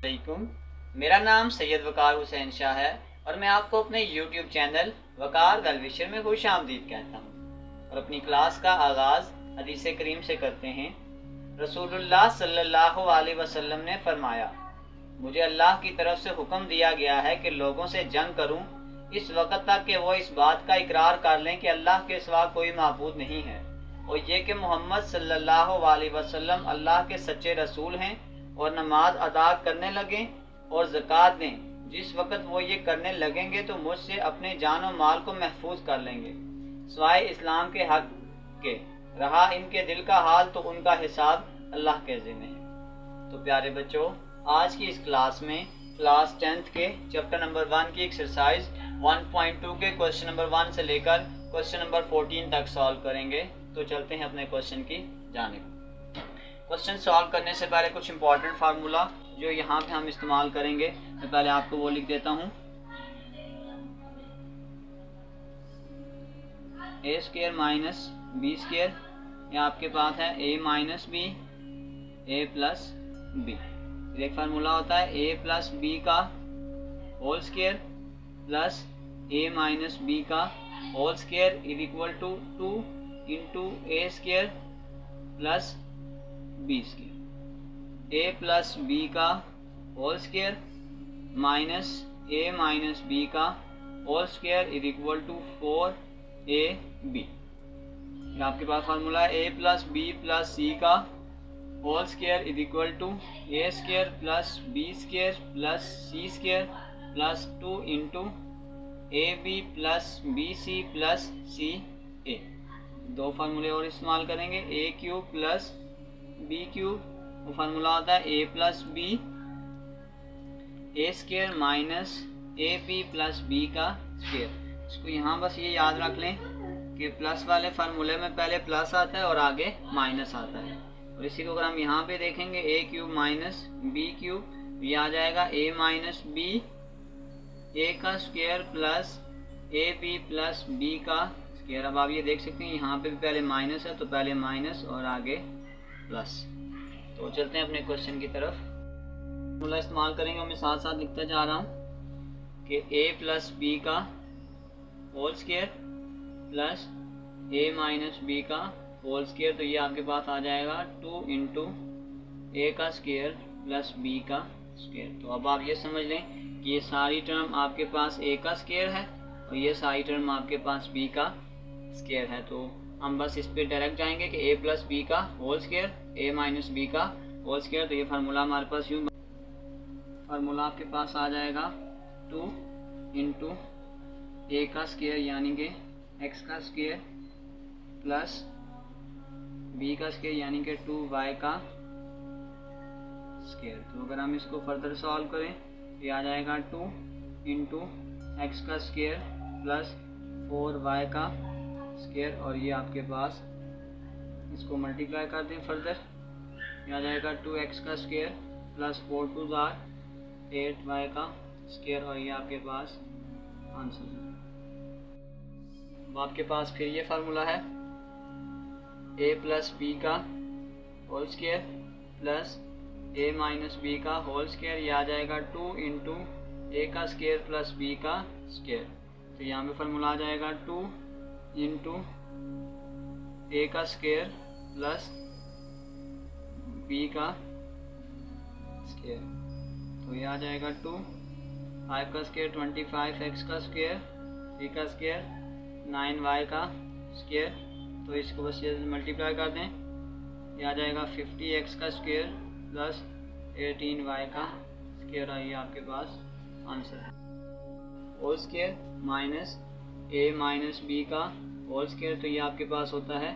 वालेकुम। मेरा नाम सैयद वकार हुसैन शाह है और मैं आपको अपने YouTube चैनल वकार दलविशर में खुश आमदीद कहता हूँ और अपनी क्लास का आगाज़ हदीस करीम से करते हैं। रसूलुल्लाह सल्लल्लाहु अलैहि वसल्लम ने फरमाया, मुझे अल्लाह की तरफ से हुक्म दिया गया है कि लोगों से जंग करूं इस वक्त तक कि वो इस बात का इकरार कर लें कि अल्लाह के सिवा कोई माबूद नहीं है और ये कि मोहम्मद सल्लल्लाहु अलैहि वसल्लम अल्लाह के सच्चे रसूल हैं, और नमाज अदा करने लगें और ज़कात दें। जिस वक्त वो ये करने लगेंगे तो मुझसे अपने जान और माल को महफूज कर लेंगे सिवाय इस्लाम के हक के। रहा इनके दिल का हाल तो उनका हिसाब अल्लाह के ज़िम्मे है। तो प्यारे बच्चों, आज की इस क्लास में क्लास 10th के चैप्टर नंबर 1 की एक्सरसाइज 1.2 के क्वेश्चन नंबर 1 से लेकर क्वेश्चन नंबर 14 तक सॉल्व करेंगे। तो चलते हैं अपने क्वेश्चन की जानिब। क्वेश्चन सॉल्व करने से पहले कुछ इंपॉर्टेंट फार्मूला जो यहाँ पे हम इस्तेमाल करेंगे, मैं पहले आपको वो लिख देता हूँ। A square minus B square, ये आपके पास है A minus B A plus B. एक फार्मूला होता है ए प्लस बी का whole square plus A minus B का whole square is equal to 2 into A square plus B square. A plus B का whole square minus A minus B का whole square is equal to 4 A B. आपके पास formula है A plus B plus C का whole square is equal to A square plus B square plus C square plus 2 into A B plus B C plus C A. दो फार्मूले और इस्तेमाल करेंगे, A cube plus B cube, वो formula होता है A plus B A square minus A B plus B का square. इसको यहाँ बस ये याद रख लें कि प्लस वाले फार्मूले में पहले प्लस आता है और आगे माइनस आता है। और इसी को अगर हम यहाँ पे देखेंगे A cube minus B cube, ये आ जाएगा ए माइनस बी ए का square plus A B plus B का स्क्वायर। अब आप ये देख सकते हैं यहाँ पे भी पहले माइनस है तो पहले माइनस और आगे प्लस। तो चलते हैं अपने क्वेश्चन की तरफ। फॉर्मूला इस्तेमाल करेंगे और मैं साथ साथ लिखता जा रहा हूँ कि ए प्लस बी का whole square plus A minus B का होल स्क्वायर, तो ये आपके पास आ जाएगा 2 इंटू ए का स्क्वायर प्लस बी का स्क्वायर। तो अब आप ये समझ लें कि ये सारी टर्म आपके पास ए का स्क्वायर है और ये सारी टर्म आपके पास बी का स्क्वायर है। तो हम बस इस पे डायरेक्ट जाएंगे कि ए प्लस बी का होल स्क्वायर ए माइनस बी का होल स्क्वायर। तो ये फार्मूला हमारे पास यूँ, फार्मूला आपके पास आ जाएगा 2 इंटू ए का स्क्वायर यानी कि एक्स का स्क्वायर प्लस बी का स्क्वायर यानी कि 2y का स्क्वायर। तो अगर हम इसको फर्दर सॉल्व करें तो ये आ जाएगा 2 इंटू एक्स का स्क्वायर प्लस 4y का स्क्वायर, और ये आपके पास इसको मल्टीप्लाई कर दें फर्दर, ये आ जाएगा 2x का स्क्वायर प्लस 4 2 8y का स्क्वायर, और ये आपके पास आंसर है। अब आपके पास फिर ये फार्मूला है ए प्लस बी का whole square plus A minus B का होल स्क्वायर, ये आ जाएगा 2 इंटू ए का स्क्वायर प्लस बी का स्क्वायर। तो यहाँ पे फार्मूला आ जाएगा 2 इंटू ए का स्क्वायर प्लस बी का स्क्वायर। तो ये आ जाएगा 2 5 का स्क्वायर 25 एक्स का स्क्वायर बी का स्क्वायर 9y का स्क्वायर। तो इसको बस ये मल्टीप्लाई कर दें, ये आ जाएगा 50x का स्क्वायर प्लस 18y का स्क्वायर, और ये आपके पास आंसर है। Whole square minus A minus B का होल स्क्वायर, तो ये आपके पास होता है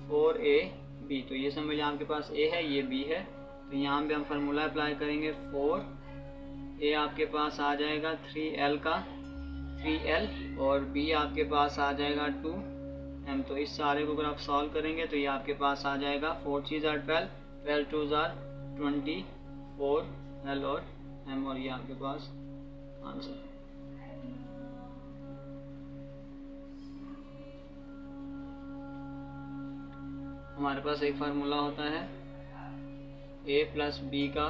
4ab। तो ये समझ आपके पास a है ये b है, तो यहाँ पे हम फार्मूला अप्लाई करेंगे 4a आपके पास आ जाएगा 3l का 3l और b आपके पास आ जाएगा 2m। तो इस सारे को अगर आप सॉल्व करेंगे तो ये आपके पास आ जाएगा 4 3 12 12 2 24 l और m, और ये आपके पास आंसर है। हमारे पास एक फार्मूला होता है ए प्लस बी का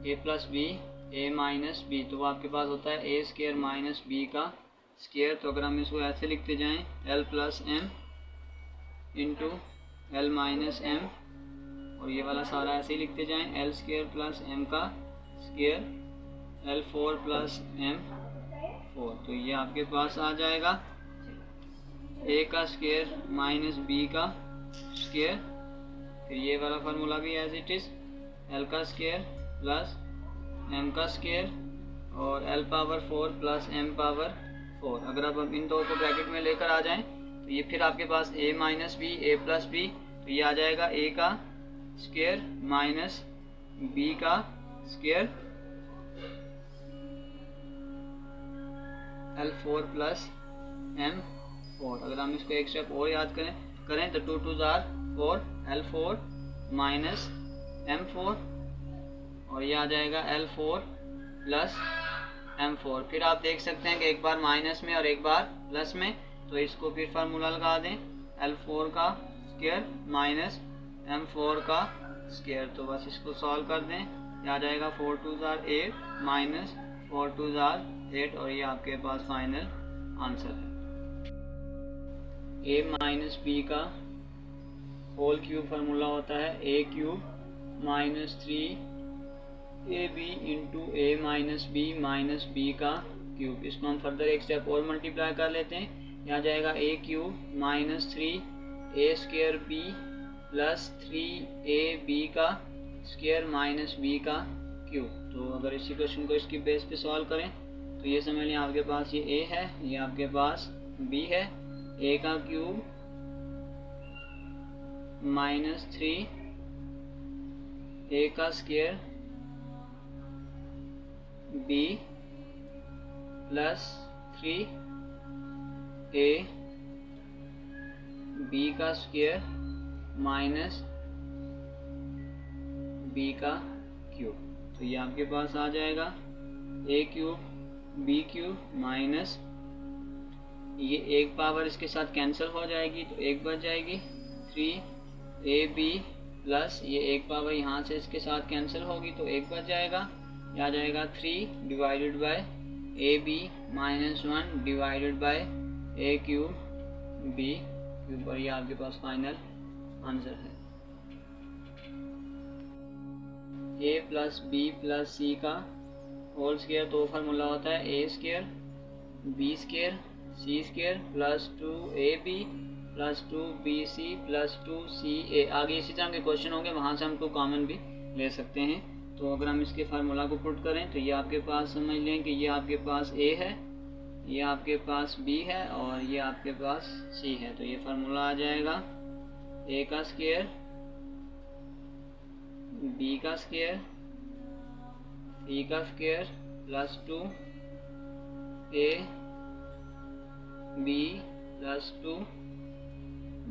A plus B A minus B, तो वो आपके पास होता है ए स्केयर माइनस बी का स्केयर। तो अगर हम इसको ऐसे लिखते जाएं L plus M into L minus M, और ये वाला सारा ऐसे ही लिखते जाएं एल स्केयर प्लस एम का square L four plus M four. तो ये आपके पास आ जाएगा ए का स्केयर माइनस बी का स्केयर। फिर ये वाला फार्मूला भी एज इट इज एल का स्केयर प्लस एम का स्केयर और L power 4 plus M power 4। अगर आप इन दो को ब्रैकेट में लेकर आ जाएं तो ये फिर आपके पास A minus B A plus B, तो ये आ जाएगा ए का स्केयर माइनस बी का square L four plus M four. अगर हम इसको एक स्टेप और याद करें तो 2 2 जार 4 L four minus M four, और ये आ जाएगा L four plus M four. फिर आप देख सकते हैं कि एक बार माइनस में और एक बार प्लस में, तो इसको फिर फार्मूला लगा दें एल फोर का स्केयर माइनस एम फोर का स्केयर। तो बस इसको सॉल्व कर दें, ये आ जाएगा 4 2 जार 8 माइनस 4 2 जार 8, और ये आपके पास फाइनल आंसर है। ए माइनस बी का होल क्यूब फार्मूला होता है A cube minus 3 A B into A minus B का क्यूब। इसको हम फर्दर एक स्टेप और मल्टीप्लाई कर लेते हैं, यहाँ जाएगा A cube minus 3 A square B plus 3 A B का स्केयर माइनस बी का क्यूब। तो अगर इसी क्वेश्चन को इसकी बेस पे सॉल्व करें तो ये समझ लें आपके पास ये ए है, ये आपके पास बी है। ए का क्यूब माइनस 3 ए का square B plus 3 A B का स्केयर माइनस बी का क्यूब। तो ये आपके पास आ जाएगा A cube B cube minus, ये एक पावर इसके साथ कैंसिल हो जाएगी तो एक बच जाएगी 3 ए बी प्लस ये एक पावर यहाँ से इसके साथ कैंसिल होगी तो एक बच जाएगा, ये आ जाएगा 3 divided by A B minus 1 divided by A cube B cube, और ये आपके पास फाइनल आंसर है। A plus B plus C का होल स्केयर तो फार्मूला होता है A square B square C square plus 2 A B plus 2 B C plus 2 C A. आगे इसी तरह के क्वेश्चन होंगे, वहाँ से हम 2 कॉमन भी ले सकते हैं। तो अगर हम इसके फार्मूला को पुट करें तो ये आपके पास समझ लें कि ये आपके पास ए है, ये आपके पास बी है और ये आपके पास सी है। तो ये फार्मूला आ जाएगा ए का स्केयर बी का स्केयर सी का square plus 2 A B plus 2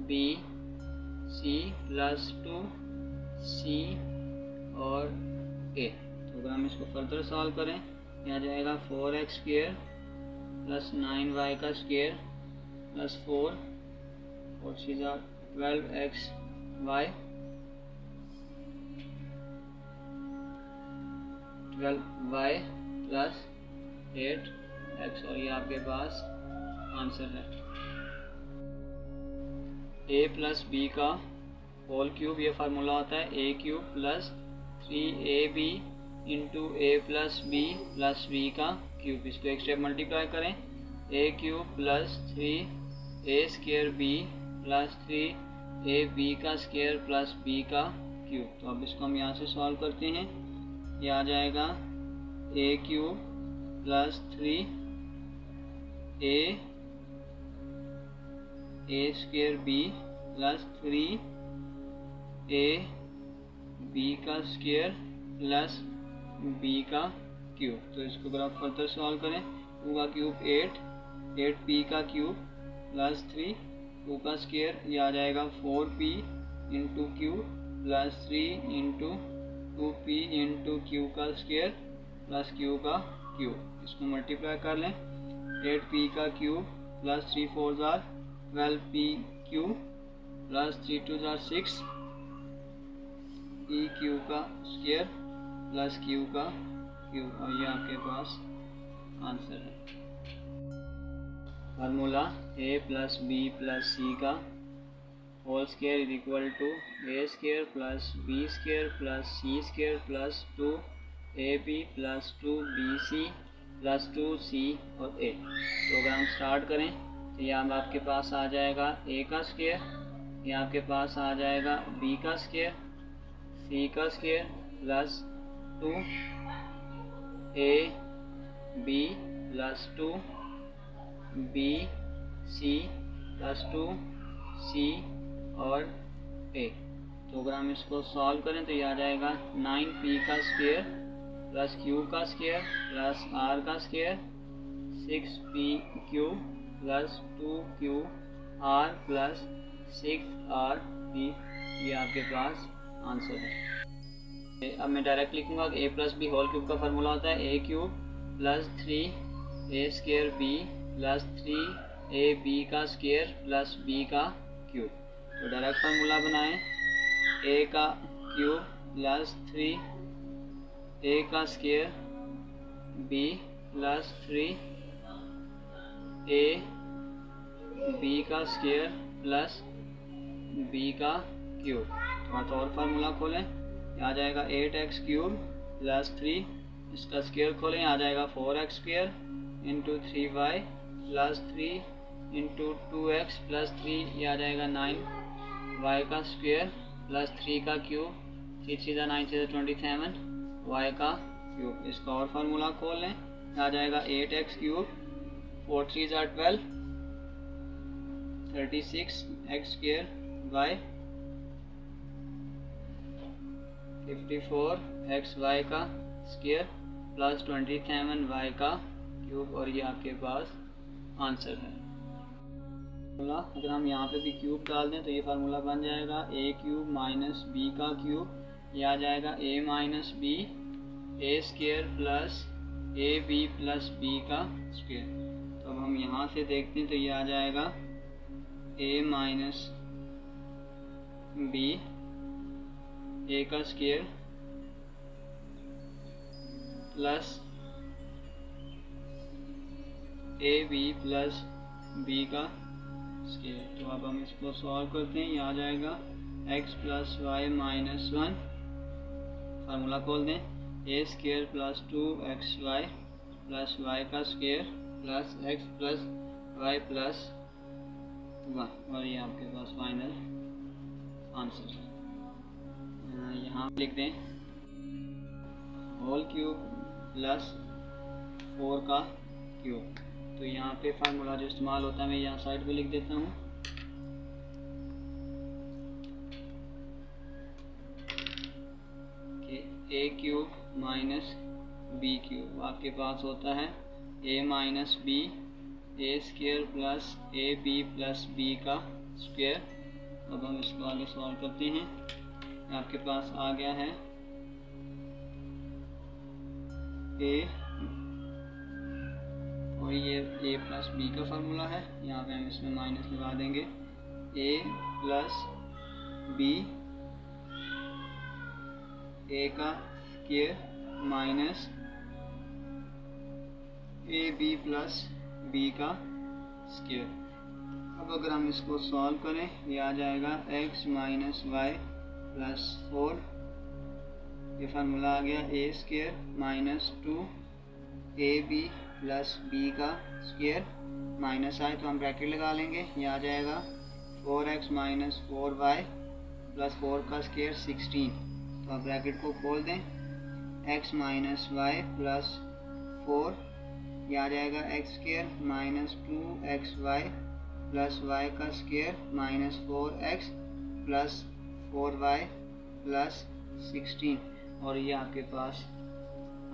B C plus 2 C और ए। तो अगर हम इसको फर्दर सॉल्व करें, यहाँ जाएगा 4x स्क्वेयर प्लस 9y का square plus 4 12x y 12y plus 8x, और ये आपके पास आंसर है। a प्लस बी का होल क्यूब, ये फार्मूला होता है A cube plus 3ab into A plus B का क्यूब। इसको एक स्टेप मल्टीप्लाई करें, A cube plus 3a square B plus 3ab का स्क्वेयर प्लस बी का क्यूब। तो अब इसको हम यहाँ से सॉल्व करते हैं, ये आ जाएगा A cube plus 3a square B plus 3a B का स्क्वेयर प्लस बी का क्यूब। तो इसको अगर आप फर्दर सॉल्व करें, 2 का क्यूब 8p का क्यूब प्लस 3 2 का स्क्वेयर, ये आ जाएगा 4p into cube plus 3 into 2p into Q का स्क्वेयर प्लस क्यू का क्यूब। इसको मल्टीप्लाई कर लें, 8p का क्यूब प्लस 3 4 जार 12p क्यूब प्लस 3 2 जार 6 p क्यूब का स्क्वेयर प्लस क्यू का क्यूब, और ये आपके पास आंसर है। Formula A plus B plus C का whole square is equal to A square plus B square plus C square plus 2ab plus 2bc plus 2c और a। तो अगर हम स्टार्ट करें तो यहाँ आपके पास आ जाएगा a का स्क्वायर, यहाँ आपके पास आ जाएगा b का स्क्वायर, c का square plus 2ab plus 2bc plus 2c और a। तो अगर हम इसको सॉल्व करें तो ये आ जाएगा 9p का स्क्वायर प्लस q का स्क्वायर प्लस r का square 6pq plus 2qr plus 6rp। ये आपके पास आंसर है। अब मैं डायरेक्ट लिखूंगा कि a plus B whole cube का फार्मूला होता है a cube plus 3a square b plus 3ab का स्क्वायर प्लस b का क्यूब। तो डायरेक्ट फार्मूला बनाएं, a का क्यूब प्लस 3a का स्क्वायर b प्लस 3ab का स्क्वायर प्लस b का क्यूब। तो और फार्मूला खोलें, आ जाएगा 8x क्यूब प्लस 3, इसका स्क्वायर खोलें, आ जाएगा 4x square into 3y plus 3 into 2x plus 3, ये आ जाएगा 9y का स्क्वायर प्लस 3 का क्यूब, 3 3 9 6 27 y का क्यूब। इसका और फार्मूला खोल लें, आ जाएगा 8x cube 4 3 12 36 x square y 54 xy का स्क्वायर प्लस 27 y का क्यूब, और ये आपके पास आंसर है। अगर हम यहाँ पे भी क्यूब डाल दें तो ये फार्मूला बन जाएगा a क्यूब माइनस b का क्यूब, ये आ जाएगा a minus b a square plus ab plus b का स्क्वायर। तो अब हम यहाँ से देखते हैं तो ये आ जाएगा a माइनस b a का square plus ab plus b का स्क्वायर। तो अब हम इसको सॉल्व करते हैं, ये आ जाएगा x plus Y minus 1, formula खोल दें, a square plus 2xy plus y का square plus x plus y plus 1, और ये आपके पास फाइनल आंसर है। यहाँ लिख दें होल क्यूब प्लस 4 का क्यूब। तो यहाँ पे फार्मूला जो इस्तेमाल होता है मैं यहाँ साइड पे लिख देता हूँ, कि a cube minus b cube आपके पास होता है a minus b a square plus ab plus b का स्क्वायर। अब हम इसको आगे सॉल्व करते हैं, आपके पास आ गया है a, और ये a प्लस बी का फार्मूला है, यहाँ पे हम इसमें माइनस लगा देंगे, a प्लस बी a का square minus A B plus B का स्क्वायर। अब अगर हम इसको सॉल्व करें, ये आ जाएगा x माइनस वाई प्लस 4, ये फार्मूला आ गया a square minus 2ab plus b का स्क्वायर, माइनस आए तो हम ब्रैकेट लगा लेंगे, ये आ जाएगा 4x माइनस 4y प्लस 4 का स्क्वायर 16। तो आप ब्रैकेट को खोल दें, x माइनस वाई प्लस 4, ये आ जाएगा x square minus 2xy plus y का square minus 4x plus 4y plus 16, और ये आपके पास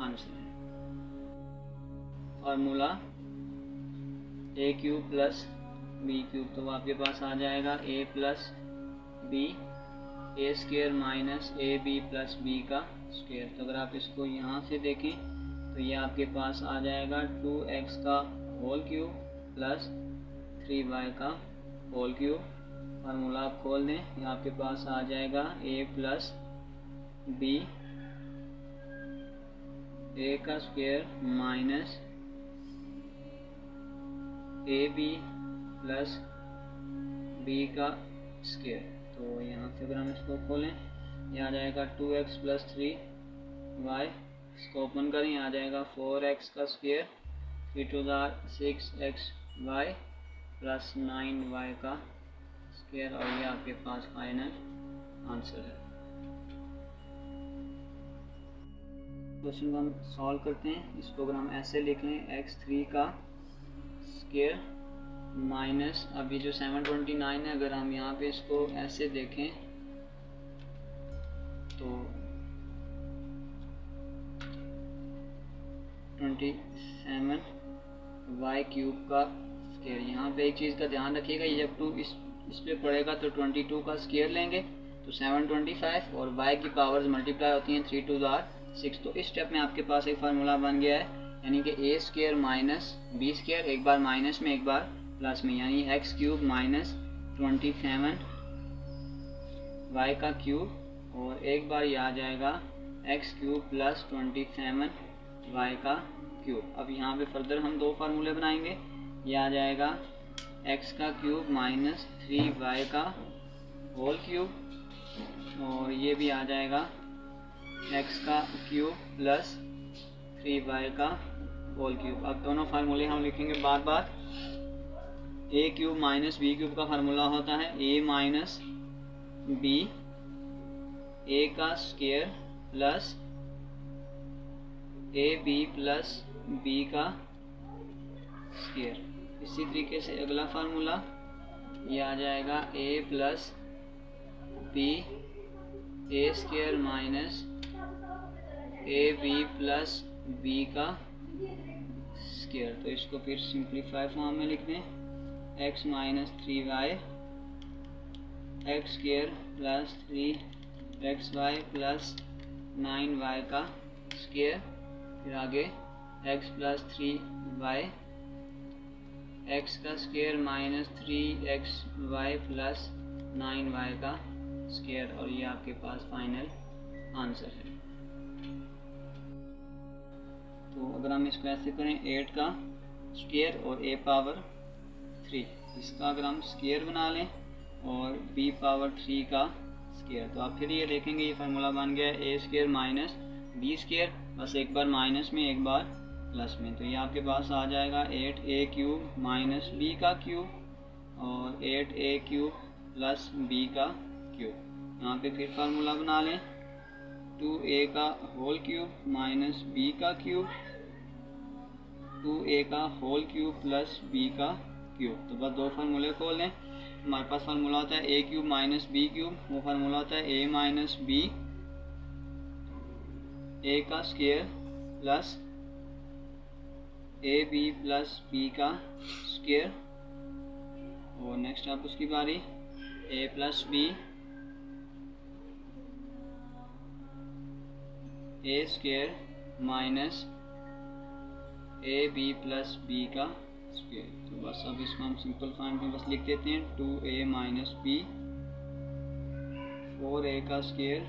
आंसर है। Formula a cube plus b cube, तो आपके पास आ जाएगा a plus b a square minus A B plus b का स्क्वायर। तो अगर आप इसको यहाँ से देखें तो ये आपके पास आ जाएगा 2x का होल क्यूब प्लस 3y का होल क्यूब। फार्मूला आप खोल दें, ये आपके पास आ जाएगा a प्लस b ए का square minus A B plus B का स्क्वायर। तो यहाँ से अगर हम इसको खोलें, यह आ जाएगा 2x प्लस 3y। इसको ओपन करें, आ जाएगा 4x का square, 3 to 6xy plus 9y का स्क्वायर। और ये आपके पास फाइनल आंसर है। क्वेश्चन को हम सॉल्व करते हैं। इस प्रोग्राम ऐसे लिख लें, x3 का स्क्वायर माइनस, अभी जो 729 है, अगर हम यहाँ पे इसको ऐसे देखें तो 27y क्यूब का स्क्वायर। यहाँ पे एक चीज़ का ध्यान रखिएगा, ये जब 2 इस पे पड़ेगा तो 22 का स्क्वायर लेंगे तो 725, और y की पावर्स मल्टीप्लाई होती हैं 3 टू 6। तो इस स्टेप में आपके पास एक फार्मूला बन गया है, यानी कि ए स्क्वायर माइनस बी स्क्वायर, एक बार माइनस में एक बार प्लस में, यानी एक्स क्यूब माइनस 27 वाई का क्यूब, और एक बार ये आ जाएगा एक्स क्यूब प्लस 27 वाई का क्यूब। अब यहाँ पे फर्दर हम दो फार्मूले बनाएंगे। ये आ जाएगा एक्स का क्यूब माइनस 3y का होल क्यूब, और ये भी आ जाएगा एक्स का क्यूब प्लस 3y का होल क्यूब। अब दोनों फार्मूले हम लिखेंगे बार बार। A cube minus B cube का फार्मूला होता है ए माइनस बी, ए का square plus A B plus B का स्क्वायर। इसी तरीके से अगला फार्मूला ये आ जाएगा A plus B A square minus A B plus B का स्क्वायर। तो इसको फिर सिंप्लीफाई फॉर्म में लिख दें, x minus 3y x square plus 3xy plus 9y का स्क्वायर। फिर आगे x प्लस 3y एक्स का square minus 3xy plus 9y का स्क्वायर, और ये आपके पास फाइनल आंसर है। तो अगर हम इसको ऐसे करें, 8 का स्क्वायर और a पावर 3, इसका अगर हम स्क्वायर बना लें और b पावर 3 का स्क्वायर, तो आप फिर ये देखेंगे ये फार्मूला बन गया है ए स्क्वायर माइनस बी स्क्वायर, बस एक बार माइनस में एक बार प्लस में। तो ये आपके पास आ जाएगा 8a क्यूब माइनस b का क्यूब और 8a क्यूब प्लस b का क्यूब। यहाँ पे फिर फार्मूला बना लें, 2a का होल क्यूब माइनस b का क्यूब, 2a का होल क्यूब प्लस b का क्यूब। तो बस दो फार्मूले खोल लें। हमारे पास फार्मूला होता है a cube minus b cube, वो फार्मूला होता है a माइनस b, a का square plus A B plus B का स्क्वायर, और नेक्स्ट आप उसकी बारी A plus B A square minus A B plus B का स्क्वायर। तो बस अब इसको हम सिंपल फॉर्म में बस लिख देते हैं, 2a माइनस बी, 4a का square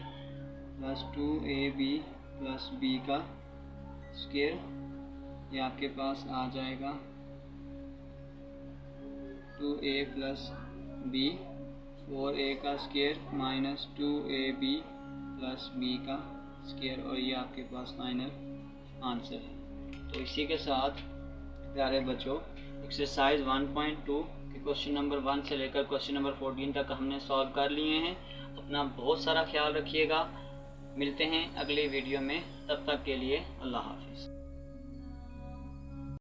plus 2ab plus b का स्क्वायर। ये आपके पास आ जाएगा 2a प्लस b, 4a का square minus 2ab plus b का स्क्वायर, और ये आपके पास फाइनल आंसर है। तो इसी के साथ प्यारे बच्चों, एक्सरसाइज 1.2 के क्वेश्चन नंबर 1 से लेकर क्वेश्चन नंबर 14 तक हमने सॉल्व कर लिए हैं। अपना बहुत सारा ख्याल रखिएगा। मिलते हैं अगले वीडियो में, तब तक के लिए अल्लाह हाफिज़।